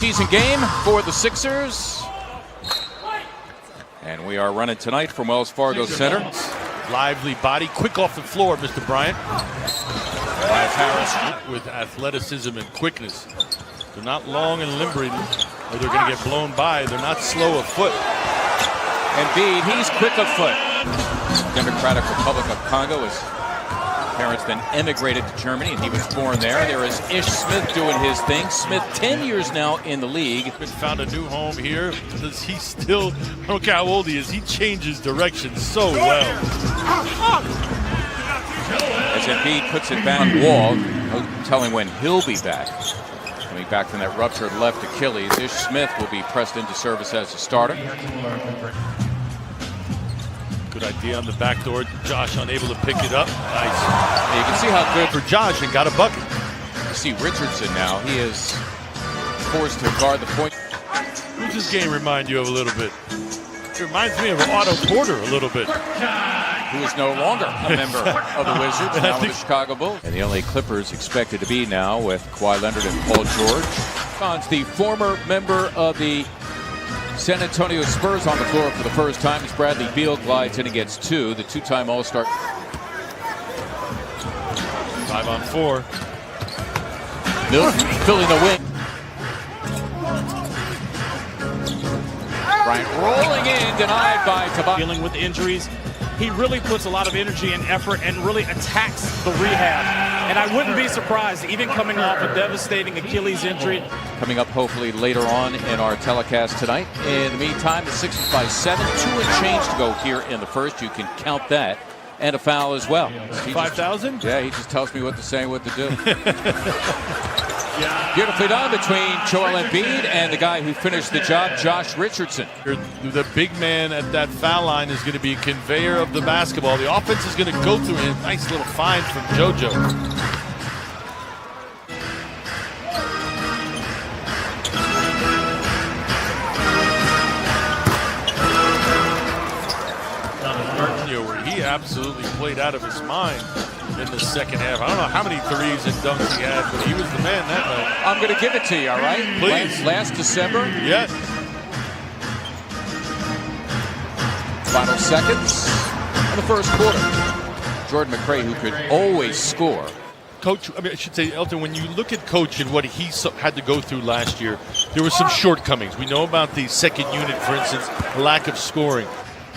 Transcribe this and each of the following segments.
Season game for the Sixers. And we are running tonight from Wells Fargo Center. Lively body, quick off the floor, Mr. Bryant. Harris with athleticism and quickness. They're not long and limbering, or they're going to get blown by. They're not slow of foot. Indeed, he's quick of foot. Democratic Republic of Congo. His parents then emigrated to Germany, and he was born there. There is Ish Smith doing his thing. Smith, 10 years now in the league. Found a new home here because he still, I don't care how old he is, he changes direction so well. As Embiid puts it back on wall, no telling when he'll be back. Coming back from that ruptured left Achilles, Ish Smith will be pressed into service as a starter. Good idea on the back door. Josh unable to pick it up. Nice. You can see how good for Josh and got a bucket. You see Richardson now. He is forced to guard the point. Who's this game remind you of a little bit? It reminds me of Otto Porter a little bit. Who is no longer a member of the Wizards, now with the Chicago Bulls. And the only Clippers expected to be now with Kawhi Leonard and Paul George. The former member of the San Antonio Spurs on the floor for the first time as Bradley Beal glides in and gets two. The two-time All-Star. 5 on 4. Milton filling the wing. Bryant rolling in, denied by Tobias. Dealing with injuries, he really puts a lot of energy and effort and really attacks the rehab. And I wouldn't be surprised, even coming off a devastating Achilles injury. Coming up hopefully later on in our telecast tonight. In the meantime, the Sixers by 7, 2 and change to go here in the first. You can count that. And a foul as well. 5,000? Yeah, he just tells me what to say and what to do. Beautifully done between Joel Embiid and the guy who finished the job, Josh Richardson. The big man at that foul line is going to be a conveyor of the basketball. The offense is going to go through him. Nice little find from JoJo. Where he absolutely played out of his mind in the second half. I don't know how many threes and dunks he had, but he was the man that night. I'm going to give it to you, all right? Please. Last December. Yes. Final seconds of the first quarter. Jordan McRae, who could always score. Coach, I should say, Elton, when you look at Coach and what he had to go through last year, there were some shortcomings. We know about the second unit, for instance, lack of scoring.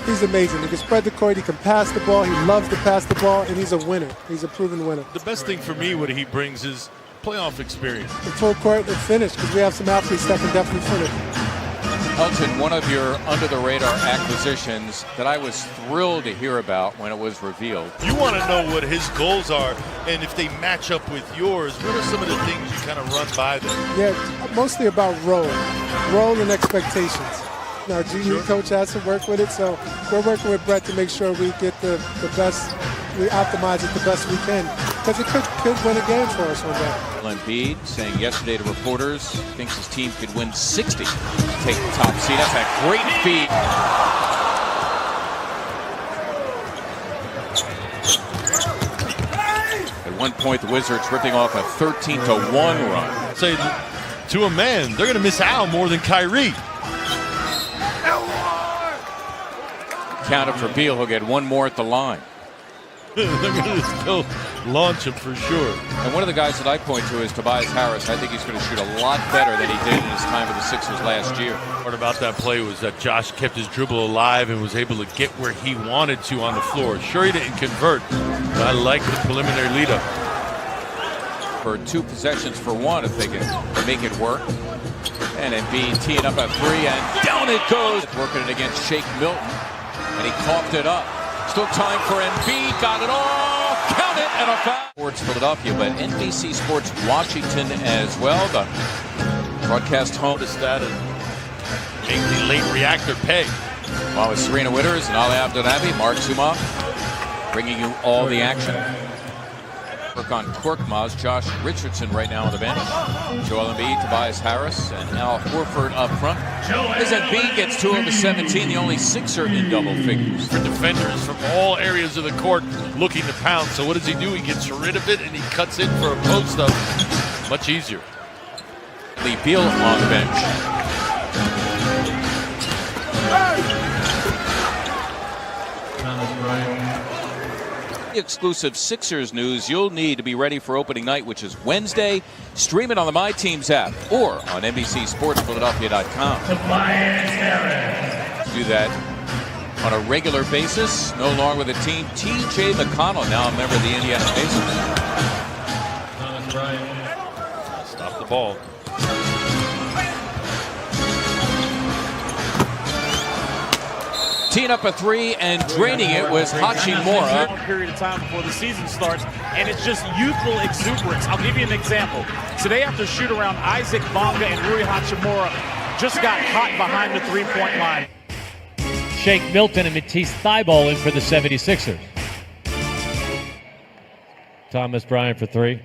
He's amazing. He can spread the court, he can pass the ball, he loves to pass the ball, and he's a winner. He's a proven winner. The best thing for me, what he brings is playoff experience. The full court and finish, because we have some athletes that can definitely finish. Elton, one of your under-the-radar acquisitions that I was thrilled to hear about when it was revealed. You want to know what his goals are, and if they match up with yours, what are some of the things you kind of run by them? Yeah, mostly about role and expectations. Our GU coach has to work with it, so we're working with Brett to make sure we get the best, we optimize it the best we can, because it could win a game for us one day. Embiid saying yesterday to reporters thinks his team could win 60 to take the top seed. That's a great feat. At one point, the Wizards ripping off a 13-1 run. Say to a man, they're going to miss Al more than Kyrie. Counted for Beal. He'll get one more at the line. They're going to still launch him for sure. And one of the guys that I point to is Tobias Harris. I think he's going to shoot a lot better than he did in his time with the Sixers last year. Part about that play was that Josh kept his dribble alive and was able to get where he wanted to on the floor. Sure, he didn't convert, but I like the preliminary lead up. For 2 possessions for 1 if they can make it work. And Embiid teeing up a 3, and down it goes. Working it against Shake Milton. And he coughed it up. Still time for Embiid. Got it all. Count it. And a foul. Sports Philadelphia, but NBC Sports Washington as well. The broadcast home. Notice that and make the late reactor pay. While with Serena Witters and Ali Abdelnaby, Mark Zumoff bringing you all the action. Work on Korkmaz, Josh Richardson right now on the bench. Joel Embiid, Tobias Harris, and Al Horford up front. As Embiid gets 2 of the 17, the only Sixer in double figures. For defenders from all areas of the court looking to pound. So what does he do? He gets rid of it and he cuts in for a post-up. Much easier. Bradley Beal on the bench. Exclusive Sixers news you'll need to be ready for opening night, which is Wednesday. Stream it on the My Teams app or on NBCSportsPhiladelphia.com. Do that on a regular basis. No longer with the team. T.J. McConnell, now a member of the Indiana Pacers. Stop the ball. Teeing up a three and draining it was Hachimura. A period of time before the season starts, and it's just youthful exuberance. I'll give you an example. Today, after shoot-around, Isaac Bonga and Rui Hachimura just got hot behind the three-point line. Shake Milton and Matisse Thybulle in for the 76ers. Thomas Bryant for three.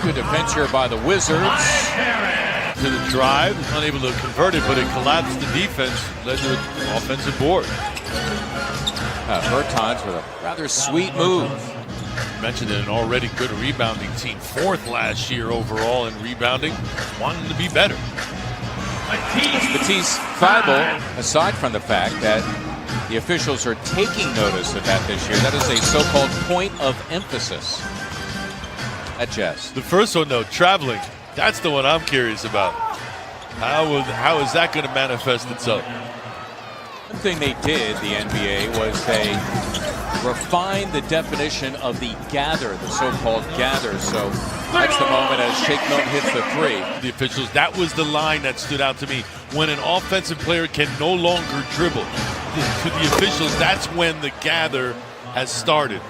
Good defense here by the Wizards. To the drive, unable to convert it, but it collapsed the defense, led to an offensive board. Bertans with a rather sweet move. Mentioned an already good rebounding team, 4th last year overall in rebounding, wanting to be better. Matisse Thybulle, aside from the fact that the officials are taking notice of that this year, that is a so-called point of emphasis at Jazz. The first one, though, traveling. That's the one I'm curious about. How is that going to manifest itself? One thing they did, the NBA, was they refined the definition of the gather, the so-called gather. So that's the moment as Shake Milton hits the three. The officials, that was the line that stood out to me. When an offensive player can no longer dribble, to the officials, that's when the gather has started.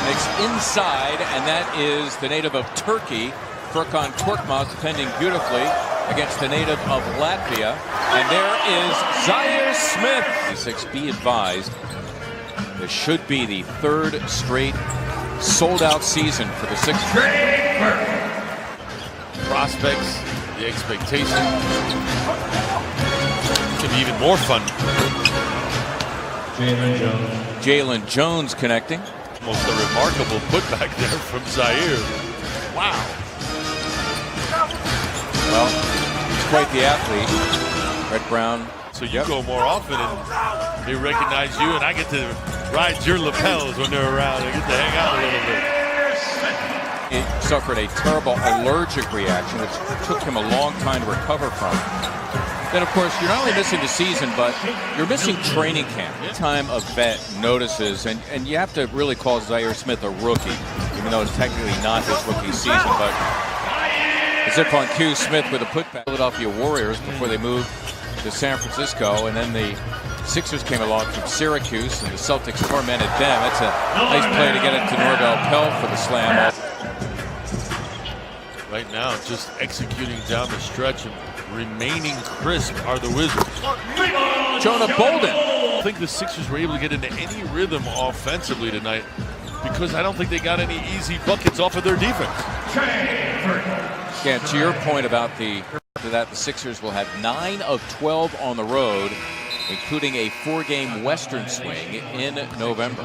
Nicks inside, and that is the native of Turkey, Furkan Korkmaz, defending beautifully against the native of Latvia. And there is Zaire Smith. 6, be advised, this should be the 3rd straight sold-out season for the Sixers. Prospects, the expectation. Could be even more fun. Jalen Jones connecting. Almost a remarkable putback there from Zaire. Wow. Well, he's quite the athlete. Red Brown. So you go more often and they recognize you, and I get to ride your lapels when they're around. I get to hang out a little bit. He suffered a terrible allergic reaction, which took him a long time to recover from. Then, of course, you're not only missing the season, but you're missing training camp. Time a vet notices, and you have to really call Zaire Smith a rookie, even though it's technically not his rookie season. But as if on cue, Smith with a putback. Philadelphia Warriors before they moved to San Francisco, and then the Sixers came along from Syracuse, and the Celtics tormented them. That's a nice play to get it to Norvell Pell for the slam. Right now, just executing down the stretch and remaining crisp are the Wizards. Jonah Bolden. I think the Sixers were able to get into any rhythm offensively tonight because I don't think they got any easy buckets off of their defense. Yeah, to your point about the Sixers will have 9 of 12 on the road, including a 4-game Western swing in November.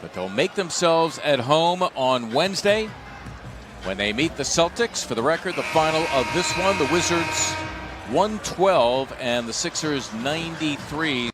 But they'll make themselves at home on Wednesday when they meet the Celtics. For the record, the final of this one, the Wizards 112 and the Sixers 93.